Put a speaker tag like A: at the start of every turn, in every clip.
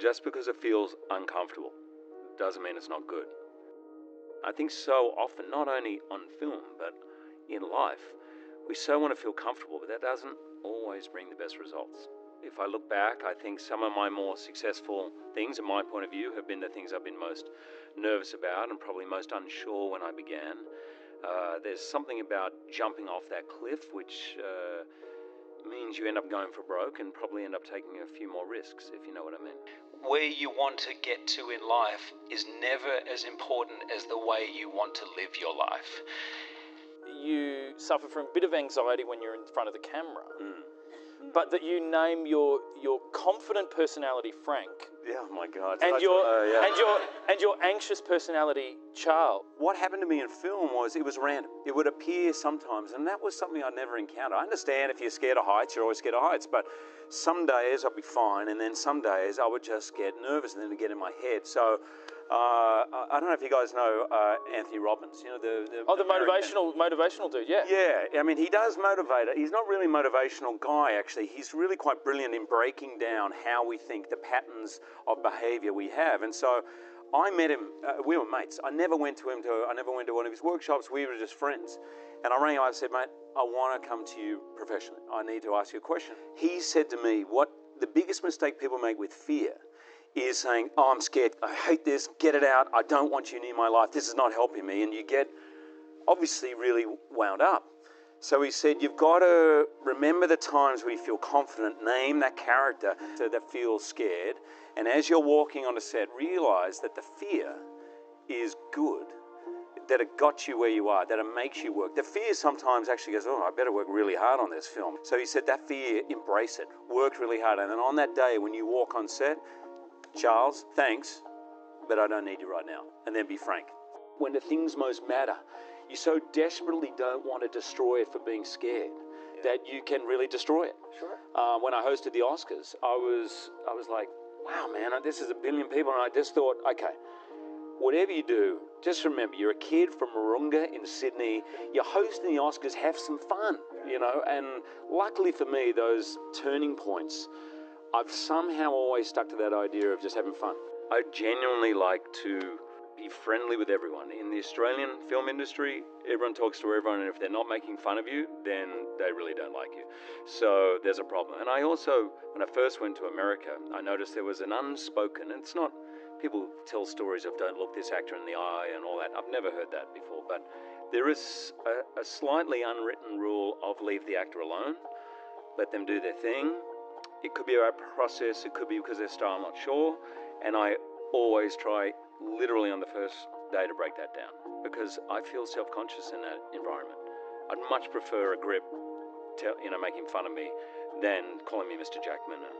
A: just because it feels uncomfortable doesn't mean it's not good. I think so often, not only on film, but in life, we so want to feel comfortable, but that doesn't always bring the best results. If I look back, I think some of my more successful things, in my point of view, have been the things I've been most nervous about and probably most unsure when I began. There's something about jumping off that cliff, which means you end up going for broke and probably end up taking a few more risks, if you know what I mean. Where you want to get to in life is never as important as the way you want to live your life.
B: You suffer from a bit of anxiety when you're in front of the camera, but that you name your confident personality Frank.
A: Yeah, oh my God.
B: And your anxious personality Charles.
A: What happened to me in film was it was random. It would appear sometimes, and that was something I'd never encountered. I understand if you're scared of heights, you're always scared of heights, but some days I'd be fine, and then some days I would just get nervous and then it'd get in my head. So I don't know if you guys know Anthony Robbins, you know,
B: the motivational dude, yeah.
A: Yeah, I mean, he does motivate. He's not really a motivational guy, actually. He's really quite brilliant in breaking down how we think, the patterns of behavior we have. And so I met him, we were mates. I never went to one of his workshops. We were just friends. And I rang him, I said, mate, I want to come to you professionally. I need to ask you a question. He said to me, what the biggest mistake people make with fear is saying, oh, I'm scared, I hate this, get it out, I don't want you near my life, this is not helping me. And you get obviously really wound up. So he said, you've got to remember the times where you feel confident, name that character that feels scared, and as you're walking on a set, realize that the fear is good, that it got you where you are, that it makes you work. The fear sometimes actually goes, oh, I better work really hard on this film. So he said, that fear, embrace it, work really hard. And then on that day when you walk on set, Charles, thanks, but I don't need you right now. And then be frank. When the things most matter, you so desperately don't want to destroy it for being scared that you can really destroy it.
B: Sure.
A: When I hosted the Oscars, I was like, wow, man, this is a billion people. And I just thought, okay, whatever you do, just remember, you're a kid from Mooroonga in Sydney. You're hosting the Oscars, have some fun, you know. And luckily for me, those turning points, I've somehow always stuck to that idea of just having fun. I genuinely like to be friendly with everyone. In the Australian film industry, everyone talks to everyone, and if they're not making fun of you, then they really don't like you. So there's a problem. And I also, when I first went to America, I noticed there was an unspoken, and it's not, people tell stories of don't look this actor in the eye and all that. I've never heard that before, but there is a slightly unwritten rule of leave the actor alone, let them do their thing. It could be about process, it could be because their style, I'm not sure, and I always try literally on the first day to break that down because I feel self-conscious in that environment. I'd much prefer a grip, making fun of me than calling me Mr. Jackman and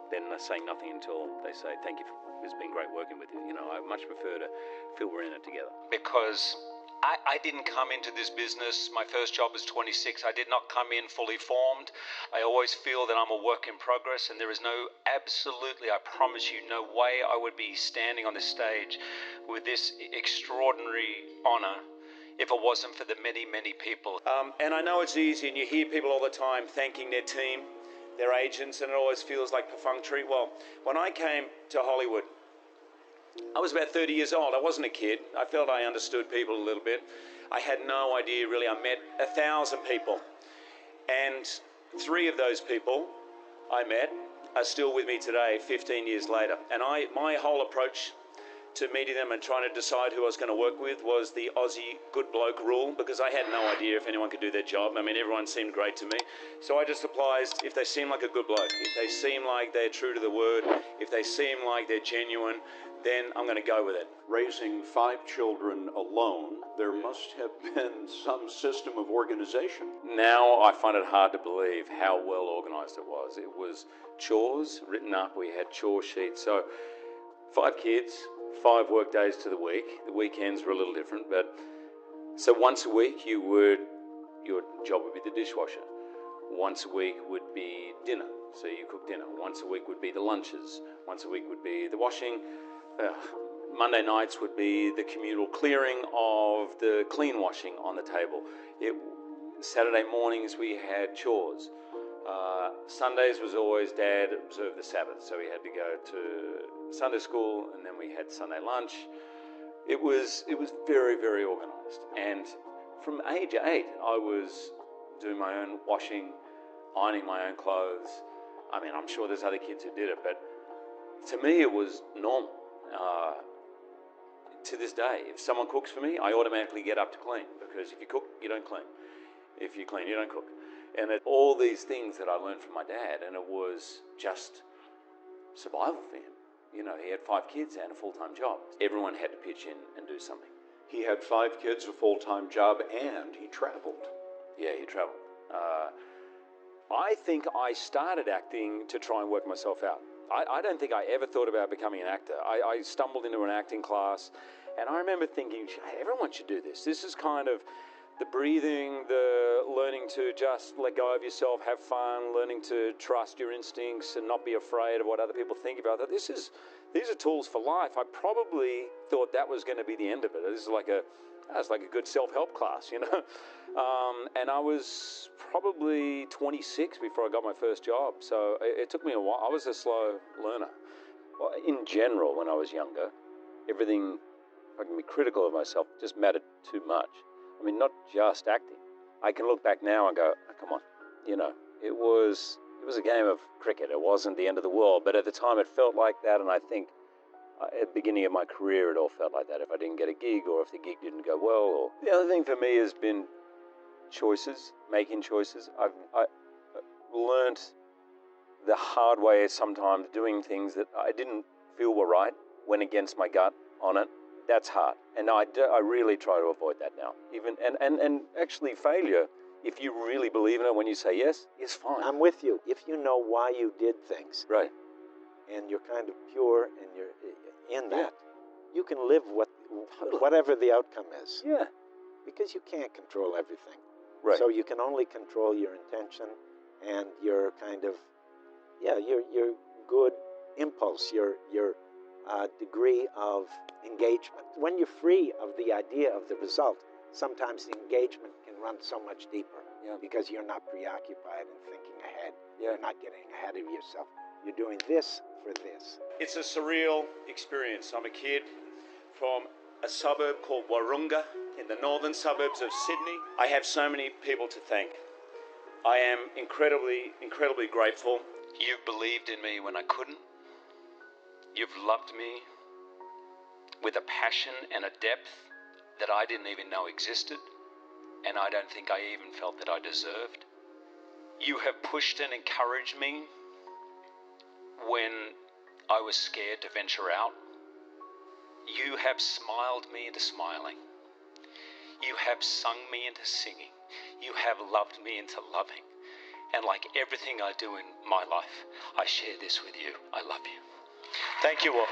A: then saying nothing until they say, thank you, it's been great working with you. You know, I much prefer to feel we're in it together. Because I didn't come into this business, my first job was 26, I did not come in fully formed. I always feel that I'm a work in progress and there is absolutely, I promise you, no way I would be standing on this stage with this extraordinary honor if it wasn't for the many, many people. And I know it's easy and you hear people all the time thanking their team, their agents, and it always feels like perfunctory. Well, when I came to Hollywood, I was about 30 years old. I wasn't a kid. I felt I understood people a little bit. I had no idea, really. I met 1,000 people. And 3 of those people I met are still with me today, 15 years later. And my whole approach to meeting them and trying to decide who I was going to work with was the Aussie good bloke rule, because I had no idea if anyone could do their job. I mean, everyone seemed great to me. So I just applied, if they seem like a good bloke, if they seem like they're true to the word, if they seem like they're genuine, then I'm going to go with it.
C: Raising 5 children alone, there must have been some system of organization.
A: Now I find it hard to believe how well organized it was. It was chores written up. We had chore sheets. So 5 kids, 5 work days to the week. The weekends were a little different, but so once a week your job would be the dishwasher. Once a week would be dinner, so you cook dinner. Once a week would be the lunches. Once a week would be the washing. Monday nights would be the communal clearing of the clean washing on the table. Saturday mornings we had chores. Sundays was always Dad observed the Sabbath, so we had to go to Sunday school, and then we had Sunday lunch. It was very, very organised, and from age 8, I was doing my own washing, ironing my own clothes. I mean, I'm sure there's other kids who did it, but to me it was normal. To this day, if someone cooks for me, I automatically get up to clean, because if you cook, you don't clean. If you clean, you don't cook. And all these things that I learned from my dad, and it was just survival for him. You know, he had 5 kids and a full-time job. Everyone had to pitch in and do something.
C: He had 5 kids, a full-time job, and he traveled.
A: Yeah, he traveled. I think I started acting to try and work myself out. I don't think I ever thought about becoming an actor. I stumbled into an acting class, and I remember thinking, hey, everyone should do this. This is kind of the breathing, the learning to just let go of yourself, have fun, learning to trust your instincts and not be afraid of what other people think about that. These are tools for life. I probably thought that was going to be the end of it. This is like a good self-help class, you know. And I was probably 26 before I got my first job, so it took me a while. I was a slow learner. Well, in general, when I was younger, everything, if I can be critical of myself, just mattered too much. I mean, not just acting. I can look back now and go, oh, come on, you know, it was a game of cricket. It wasn't the end of the world, but at the time it felt like that, and I think at the beginning of my career it all felt like that. If I didn't get a gig, or if the gig didn't go well, or the other thing for me has been choices, making choices. I learned the hard way sometimes, doing things that I didn't feel were right, went against my gut on it. That's hard, and I really try to avoid that now. Even and actually failure, if you really believe in it, when you say yes, is fine.
D: I'm with you. If you know why you did things,
A: Right.
D: and you're kind of pure and you're in that, you can live whatever the outcome is.
A: Yeah.
D: Because you can't control everything.
A: Right.
D: So you can only control your intention and your kind of, your good impulse, your degree of engagement. When you're free of the idea of the result, sometimes the engagement can run so much deeper because you're not preoccupied and thinking ahead.
A: Yeah.
D: You're not getting ahead of yourself. You're doing this for this.
A: It's a surreal experience. I'm a kid from a suburb called Wahroonga in the northern suburbs of Sydney. I have so many people to thank. I am incredibly, incredibly grateful. You've believed in me when I couldn't. You've loved me with a passion and a depth that I didn't even know existed, and I don't think I even felt that I deserved. You have pushed and encouraged me when I was scared to venture out. You have smiled me into smiling. You have sung me into singing. You have loved me into loving. And like everything I do in my life, I share this with you. I love you. Thank you all.